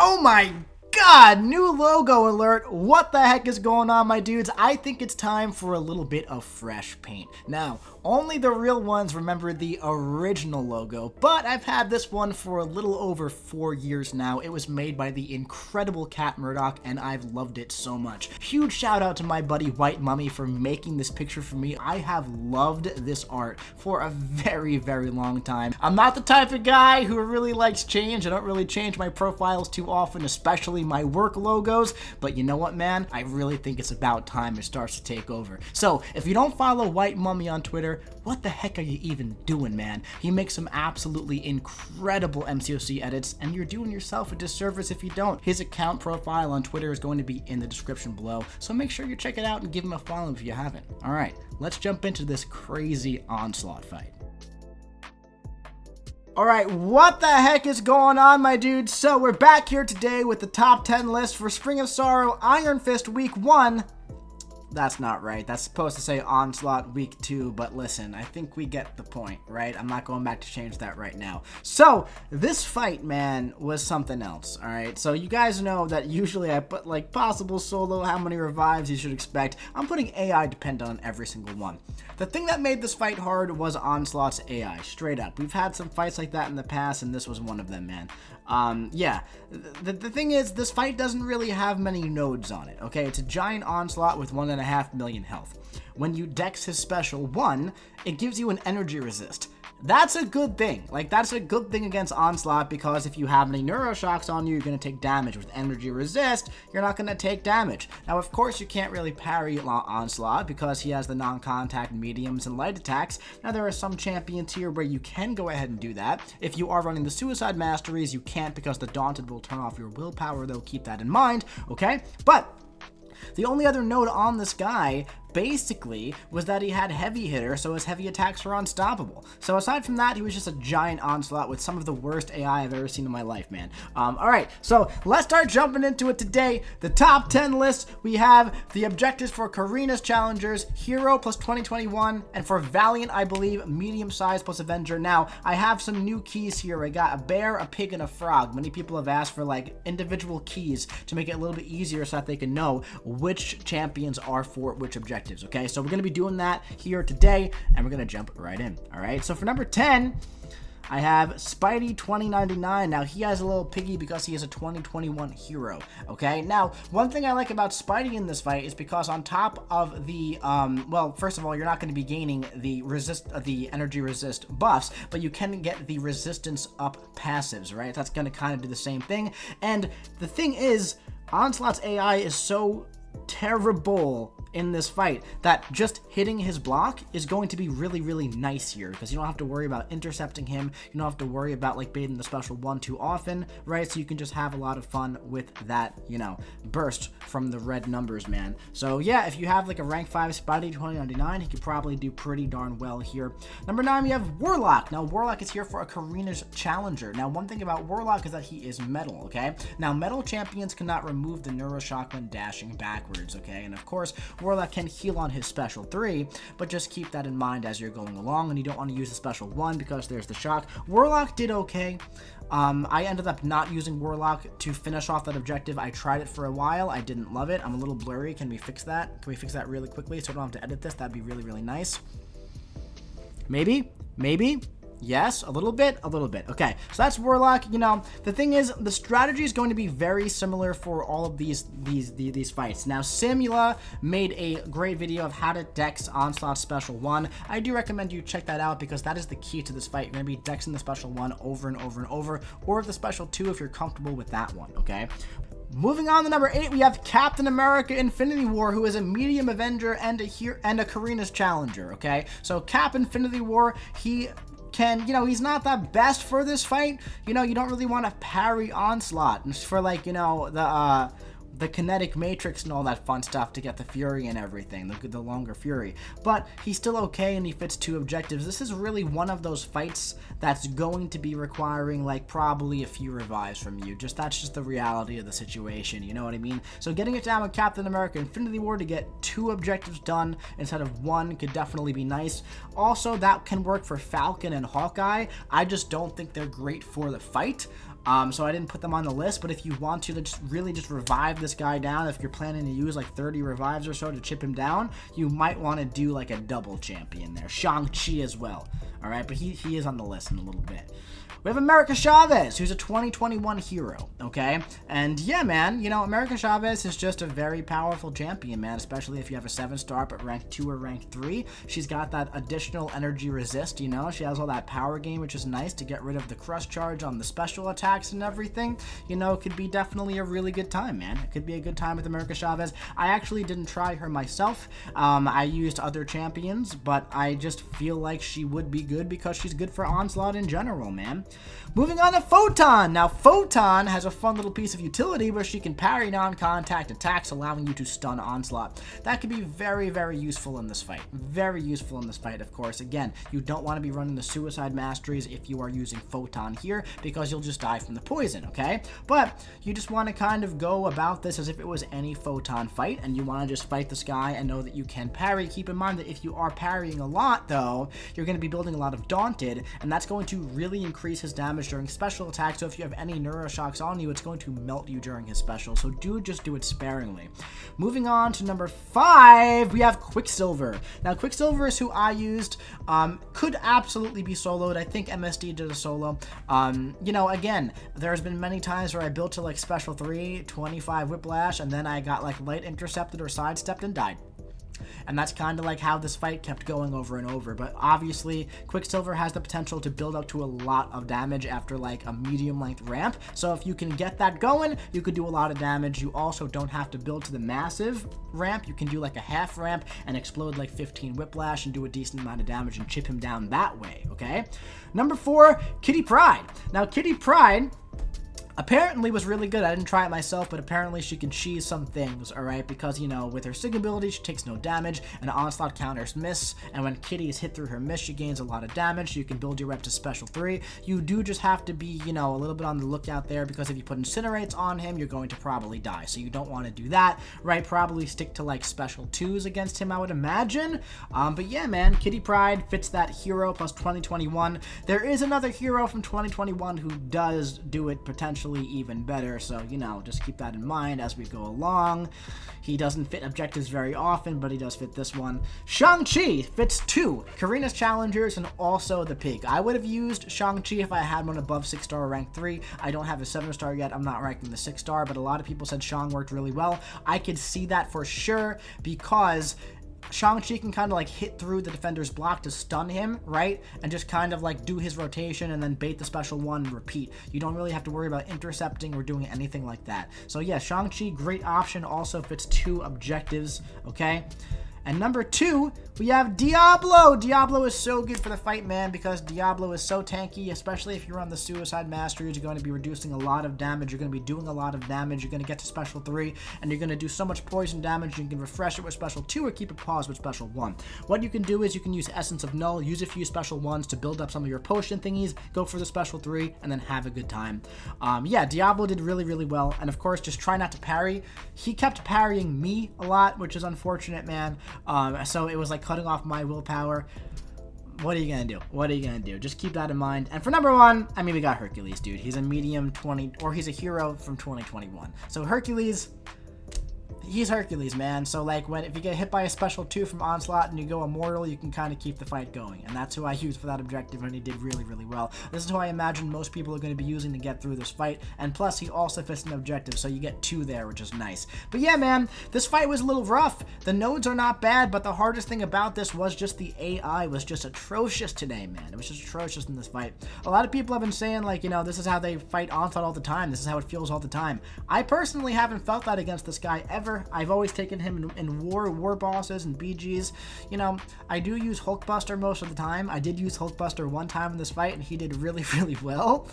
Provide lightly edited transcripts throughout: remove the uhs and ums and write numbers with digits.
Oh my God, new logo alert. What the heck is going on, my dudes? I think it's time for a little bit of fresh paint. Now, only the real ones remember the original logo, but I've had this one for a little over 4 years now. It was made by the incredible Cat Murdoch, and I've loved it so much. Huge shout out to my buddy White Mummy for making this picture for me. I have loved this art for a very, very long time. I'm not the type of guy who really likes change. I don't really change my profiles too often, especially my work logos, but you know what, man? I really think it's about time it starts to take over. So if you don't follow White Mummy on Twitter, what the heck are you even doing, man? He makes some absolutely incredible MCOC edits, and you're doing yourself a disservice if you don't. His account profile on Twitter is going to be in the description below, so make sure you check it out and give him a follow if you haven't. All right, let's jump into this crazy Onslaught fight. Alright, what the heck is going on, my dudes? So we're back here today with the top 10 list for Spring of Sorrow Iron Fist Week 1. That's not right. That's supposed to say Onslaught Week 2, but listen, I think we get the point, right? I'm not going back to change that right now. So, this fight, man, was something else, alright? So, you guys know that usually I put, like, possible solo, how many revives you should expect. I'm putting AI dependent on every single one. The thing that made this fight hard was Onslaught's AI, straight up. We've had some fights like that in the past, and this was one of them, man. Yeah, the thing is, this fight doesn't really have many nodes on it, okay? It's a giant Onslaught with 1.5 million health. When you dex his special 1, it gives you an energy resist. That's a good thing. Like, that's a good thing against Onslaught, because if you have any neuroshocks on you, you're going to take damage. With energy resist, you're not going to take damage. Now, of course, you can't really parry Onslaught because he has the non-contact mediums and light attacks. Now, there are some champions here where you can go ahead and do that. If you are running the Suicide Masteries, you can't, because the Daunted will turn off your willpower, though. Keep that in mind, okay? But the only other node on this guy basically was that he had heavy hitter, so his heavy attacks were unstoppable. So aside from that, he was just a giant Onslaught with some of the worst AI I've ever seen in my life, man. Alright, so let's start jumping into it today. The top 10 list, we have the objectives for Karina's Challengers, Hero plus 2021, and for Valiant, I believe, medium size plus Avenger. Now, I have some new keys here. I got a bear, a pig, and a frog. Many people have asked for, like, individual keys to make it a little bit easier so that they can know which champions are for which objectives. Okay, so we're going to be doing that here today, and we're going to jump right in. All right, so for number 10, I have Spidey 2099. Now, he has a little piggy because he is a 2021 hero, okay? Now, one thing I like about Spidey in this fight is because on top of the, well, first of all, you're not going to be gaining the energy resist buffs, but you can get the resistance up passives, right? That's going to kind of do the same thing. And the thing is, Onslaught's AI is so terrible in this fight that just hitting his block is going to be really, really nice here, because you don't have to worry about intercepting him. You don't have to worry about, like, baiting the special 1 too often, right? So you can just have a lot of fun with that, you know, burst from the red numbers, man. So yeah, if you have like a rank 5 Spidey 2099, he could probably do pretty darn well here. Number 9, we have Warlock. Now, Warlock is here for a Karina's Challenger. Now, one thing about Warlock is that he is metal, okay? Now, metal champions cannot remove the Neuroshock when dashing backwards, okay? And of course, Warlock can heal on his special 3, but just keep that in mind as you're going along, and you don't want to use the special 1 because there's the shock. Warlock did okay. I ended up not using Warlock to finish off that objective. I tried it for a while. I didn't love it. I'm a little blurry. Can we fix that? Can we fix that really quickly so I don't have to edit this? That'd be really, really nice. Maybe? Maybe? Yes, a little bit. Okay, so that's Warlock. You know, the thing is, the strategy is going to be very similar for all of these fights. Now, Simula made a great video of how to dex Onslaught Special 1. I do recommend you check that out, because that is the key to this fight. You're going to be dexing the Special 1 over and over and over, or the Special 2 if you're comfortable with that one, okay? Moving on to number 8, we have Captain America Infinity War, who is a medium Avenger and a Karina's Challenger, okay? So Cap Infinity War, he can, you know, he's not the best for this fight. You know, you don't really want to parry Onslaught for, like, you know, the the kinetic matrix and all that fun stuff to get the fury and everything, the longer fury. But he's still okay, and he fits 2 objectives. This is really one of those fights that's going to be requiring like probably a few revives from you. That's just the reality of the situation, you know what I mean? So getting it down with Captain America Infinity War to get 2 objectives done instead of 1 could definitely be nice. Also, that can work for Falcon and Hawkeye. I just don't think they're great for the fight. So I didn't put them on the list, but if you want to just really just revive this guy down, if you're planning to use like 30 revives or so to chip him down, you might want to do like a double champion there. Shang-Chi as well. All right, but he is on the list in a little bit. We have America Chavez, who's a 2021 hero, okay? And yeah, man, you know, America Chavez is just a very powerful champion, man, especially if you have a 7-star but rank 2 or rank 3. She's got that additional energy resist, you know? She has all that power gain, which is nice to get rid of the crush charge on the special attacks and everything. You know, it could be definitely a really good time, man. It could be a good time with America Chavez. I actually didn't try her myself. I used other champions, but I just feel like she would be good because she's good for Onslaught in general, man. Moving on to Photon. Now, Photon has a fun little piece of utility where she can parry non-contact attacks, allowing you to stun Onslaught. That could be very, very useful in this fight. Very useful in this fight, of course. Again, you don't want to be running the Suicide Masteries if you are using Photon here, because you'll just die from the poison, okay? But you just want to kind of go about this as if it was any Photon fight, and you want to just fight this guy and know that you can parry. Keep in mind that if you are parrying a lot, though, you're going to be building a lot of Daunted, and that's going to really increase his damage during special attacks. So if you have any neuroshocks on you, it's going to melt you during his special. So just do it sparingly. Moving on to number 5, we have Quicksilver. Now, Quicksilver is who I used. Could absolutely be soloed. I think MSD did a solo. You know, again, there's been many times where I built to like special 3, 25 whiplash, and then I got like light intercepted or sidestepped and died. And that's kind of like how this fight kept going over and over. But obviously, Quicksilver has the potential to build up to a lot of damage after like a medium length ramp. So if you can get that going, you could do a lot of damage. You also don't have to build to the massive ramp. You can do like a half ramp and explode like 15 whiplash and do a decent amount of damage and chip him down that way, okay? Number 4, Kitty Pryde. Now, Kitty Pryde apparently was really good. I didn't try it myself, but apparently she can cheese some things, alright? Because, you know, with her Sig ability, she takes no damage, and Onslaught counters miss, and when Kitty is hit through her miss, she gains a lot of damage, so you can build your rep to special 3. You do just have to be, you know, a little bit on the lookout there, because if you put Incinerates on him, you're going to probably die, so you don't want to do that, right? Probably stick to, like, special 2s against him, I would imagine. But yeah, man, Kitty Pryde fits that hero plus 2021. There is another hero from 2021 who does do it potentially even better, so you know, just keep that in mind as we go along. He doesn't fit objectives very often, but he does fit this one. Shang-Chi fits 2 Karina's challengers and also the pig. I would have used Shang-Chi if I had one above 6-star rank 3. I don't have a 7-star yet. I'm not ranking the 6-star, but a lot of people said Shang worked really well. I could see that for sure, because Shang-Chi can kind of like hit through the defender's block to stun him, right? And just kind of like do his rotation and then bait the special 1 and repeat. You don't really have to worry about intercepting or doing anything like that. So yeah, Shang-Chi, great option, also fits 2 objectives, okay? And number 2, we have Diablo. Diablo is so good for the fight, man, because Diablo is so tanky, especially if you're on the Suicide Masteries. You're going to be reducing a lot of damage. You're going to be doing a lot of damage. You're going to get to special 3, and you're going to do so much poison damage. You can refresh it with special 2 or keep it paused with special 1. What you can do is you can use Essence of Null, use a few special 1s to build up some of your potion thingies, go for the special 3, and then have a good time. Yeah, Diablo did really, really well, and of course, just try not to parry. He kept parrying me a lot, which is unfortunate, man. So it was like cutting off my willpower. What are you gonna do? What are you gonna do? Just keep that in mind. And for number 1, I mean, we got Hercules, dude. He's a medium 20, or he's a hero from 2021. So Hercules, he's Hercules, man. So like if you get hit by a special 2 from Onslaught and you go immortal, you can kind of keep the fight going. And that's who I used for that objective, and he did really, really well. This is who I imagine most people are going to be using to get through this fight. And plus, he also fits an objective, so you get 2 there, which is nice. But yeah, man, this fight was a little rough. The nodes are not bad, but the hardest thing about this was just the AI was just atrocious today, man. It was just atrocious in this fight. A lot of people have been saying, like, you know, this is how they fight Onslaught all the time. This is how it feels all the time. I personally haven't felt that against this guy ever. Buster. I've always taken him in war bosses and BGs. You know, I do use Hulk Buster most of the time. I did use Hulk Buster one time in this fight, and he did really, really well.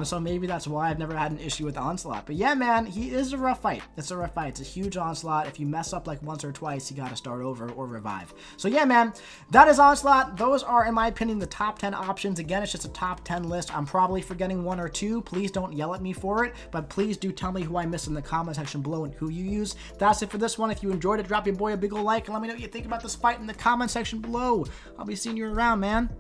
So maybe that's why I've never had an issue with Onslaught. But yeah, man, he is a rough fight. It's a rough fight. It's a huge Onslaught. If you mess up like once or twice, you gotta start over or revive. So yeah, man, that is Onslaught. Those are, in my opinion, the top 10 options. Again, it's just a top 10 list. I'm probably forgetting one or two. Please don't yell at me for it, but please do tell me who I missed in the comment section below and who you use. That's it for this one. If you enjoyed it, drop your boy a big ol' like and let me know what you think about this fight in the comment section below. I'll be seeing you around, man.